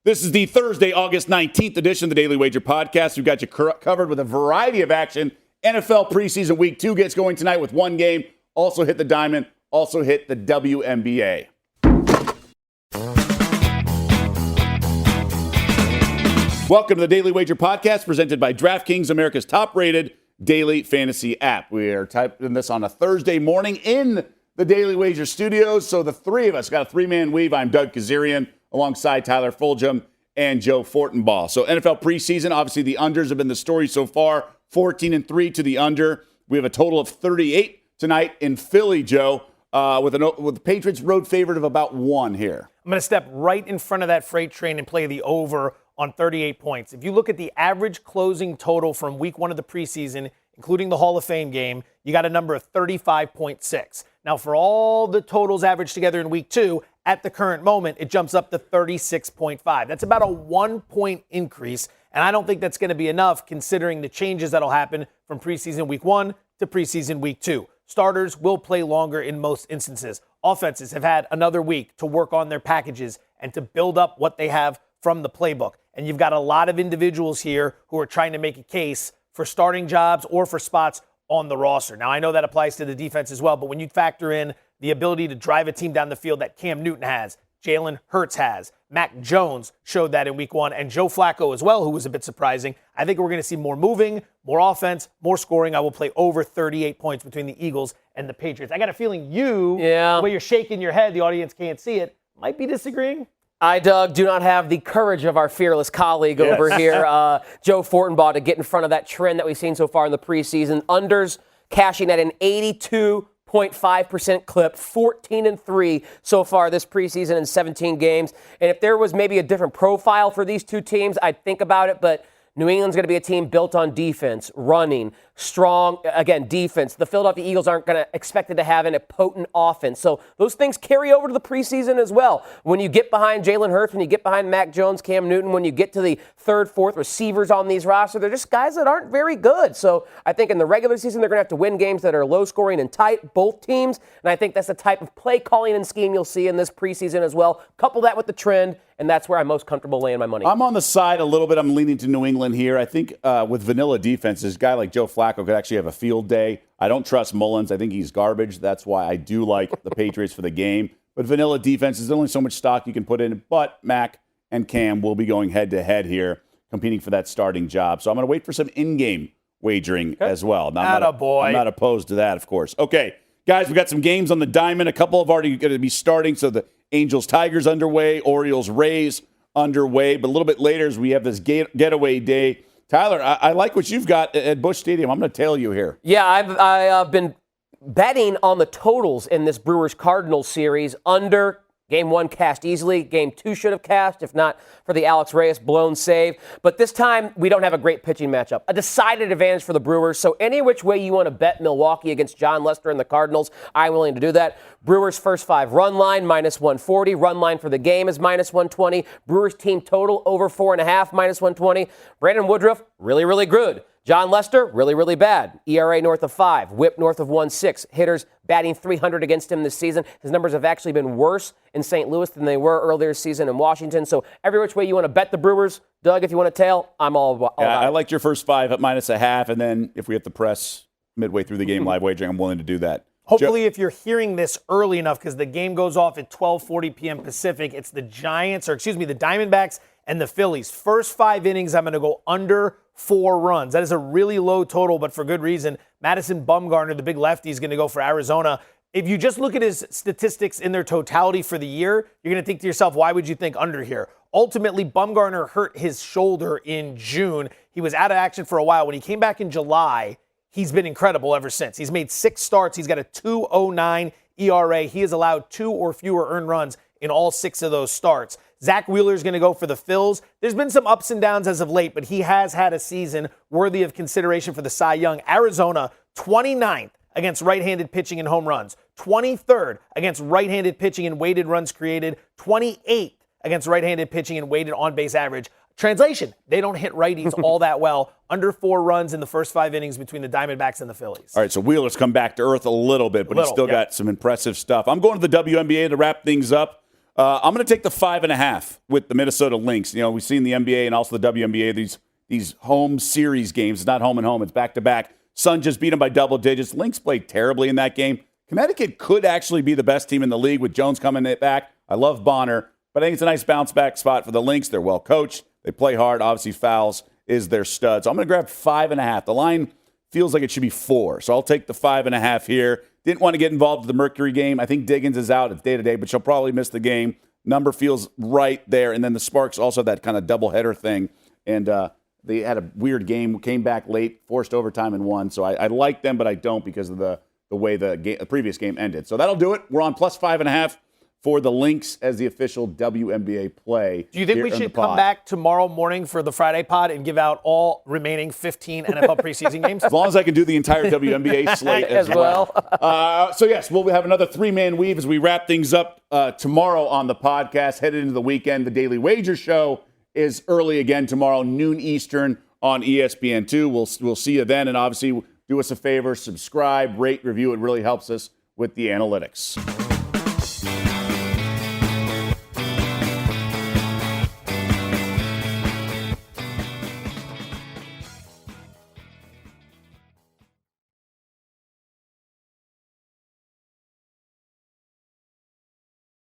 This is the Thursday, August 19th edition of the Daily Wager Podcast. We've got you covered with a variety of action. NFL preseason week 2 gets going tonight with one game. Also hit the diamond, also hit the WNBA. Welcome to the Daily Wager Podcast, presented by DraftKings, America's top-rated daily fantasy app. We are typing this on a Thursday morning in the Daily Wager studios. So the three of us got a three-man weave. I'm Doug Kazarian, alongside Tyler Fulgham and Joe Fortenbaugh. So NFL preseason, obviously the unders have been the story so far. 14-3 to the under. We have a total of 38 tonight in Philly, Joe, with the Patriots road favorite of about 1 here. I'm going to step right in front of that freight train and play the over on 38 points. If you look at the average closing total from week 1 of the preseason, including the Hall of Fame game, you got a number of 35.6. Now, for all the totals averaged together in week 2, at the current moment, it jumps up to 36.5. That's about a 1-point increase, and I don't think that's going to be enough considering the changes that'll happen from preseason week 1 to preseason week 2. Starters will play longer in most instances. Offenses have had another week to work on their packages and to build up what they have from the playbook. And you've got a lot of individuals here who are trying to make a case for starting jobs or for spots on the roster. Now, I know that applies to the defense as well, but when you factor in the ability to drive a team down the field that Cam Newton has, Jalen Hurts has, Mac Jones showed that in week 1, and Joe Flacco as well, who was a bit surprising, I think we're going to see more moving, more offense, more scoring. I will play over 38 points between the Eagles and the Patriots. I got a feeling the way you're shaking your head, the audience can't see it, might be disagreeing. I, Doug, do not have the courage of our fearless colleague over here, Joe Fortenbaugh, to get in front of that trend that we've seen so far in the preseason. Unders cashing at an 82.5% clip, 14-3 so far this preseason in 17 games. And if there was maybe a different profile for these two teams, I'd think about it, but New England's going to be a team built on defense, running, strong, again, defense. The Philadelphia Eagles aren't going to expect it to have a potent offense. So those things carry over to the preseason as well. When you get behind Jalen Hurts, when you get behind Mac Jones, Cam Newton, when you get to the third, fourth receivers on these rosters, they're just guys that aren't very good. So I think in the regular season, they're going to have to win games that are low scoring and tight, both teams. And I think that's the type of play calling and scheme you'll see in this preseason as well. Couple that with the trend, and that's where I'm most comfortable laying my money. I'm on the side a little bit. I'm leaning to New England here. I think with vanilla defenses, a guy like Joe Flacco could actually have a field day. I don't trust Mullins. I think he's garbage. That's why I do like the Patriots for the game. But vanilla defenses, there's only so much stock you can put in. But Mac and Cam will be going head-to-head here, competing for that starting job. So I'm going to wait for some in-game wagering as well. Now, I'm not opposed to that, of course. Okay, guys, we got some games on the diamond. A couple have already going to be starting. So the Angels-Tigers underway, Orioles-Rays underway. But a little bit later, as we have this getaway day. Tyler, I like what you've got at Busch Stadium. I'm going to tail you here. Yeah, I've been betting on the totals in this Brewers-Cardinals series. Under Game 1 cashed easily. Game 2 should have cashed, if not for the Alex Reyes blown save. But this time, we don't have a great pitching matchup. A decided advantage for the Brewers. So any which way you want to bet Milwaukee against John Lester and the Cardinals, I'm willing to do that. Brewers' first 5 run line, -140. Run line for the game is -120. Brewers team total over 4.5, -120. Brandon Woodruff, really, really good. John Lester, really, really bad. ERA north of 5, whip north of 1.6. Hitters batting .300 against him this season. His numbers have actually been worse in St. Louis than they were earlier this season in Washington. So every which way you want to bet the Brewers, Doug, if you want to tail, I'm all about it. I liked your first 5 at -0.5, and then if we hit the press midway through the game live wagering, I'm willing to do that. Hopefully, if you're hearing this early enough, because the game goes off at 12:40 p.m. Pacific, it's the Diamondbacks and the Phillies. First 5 innings, I'm going to go under 4 runs. That is a really low total, but for good reason. Madison Bumgarner, the big lefty, is going to go for Arizona. If you just look at his statistics in their totality for the year, you're going to think to yourself, why would you think under here? Ultimately, Bumgarner hurt his shoulder in June. He was out of action for a while. When he came back in July, he's been incredible ever since. He's made 6 starts. He's got a 2.09 ERA. He has allowed 2 or fewer earned runs in all 6 of those starts. Zach Wheeler is going to go for the Phils. There's been some ups and downs as of late, but he has had a season worthy of consideration for the Cy Young. Arizona, 29th against right-handed pitching in home runs, 23rd against right-handed pitching in weighted runs created, 28th against right-handed pitching in weighted on-base average. Translation, they don't hit righties all that well. Under 4 runs in the first 5 innings between the Diamondbacks and the Phillies. All right, so Wheeler's come back to earth a little bit, but he's still got some impressive stuff. I'm going to the WNBA to wrap things up. I'm going to take the 5.5 with the Minnesota Lynx. You know, we've seen the NBA and also the WNBA, these home series games. It's not home and home. It's back-to-back. Sun just beat them by double digits. Lynx played terribly in that game. Connecticut could actually be the best team in the league with Jones coming back. I love Bonner, but I think it's a nice bounce-back spot for the Lynx. They're well-coached. They play hard. Obviously, Fowles is their stud. So I'm going to grab 5.5. The line feels like it should be 4, so I'll take the 5.5 here. Didn't want to get involved with the Mercury game. I think Diggins is out. It's day-to-day, but she'll probably miss the game. Number feels right there. And then the Sparks also have that kind of doubleheader thing. And they had a weird game, came back late, forced overtime and won. So I like them, but I don't because of the way the previous game ended. So that'll do it. We're on plus 5.5 for the Lynx as the official WNBA play. Do you think we should come back tomorrow morning for the Friday pod and give out all remaining 15 NFL preseason games? As long as I can do the entire WNBA slate as well. So, yes, we'll have another three-man weave as we wrap things up tomorrow on the podcast. Headed into the weekend, the Daily Wager Show is early again tomorrow, noon Eastern on ESPN2. We'll see you then. And obviously, do us a favor, subscribe, rate, review. It really helps us with the analytics.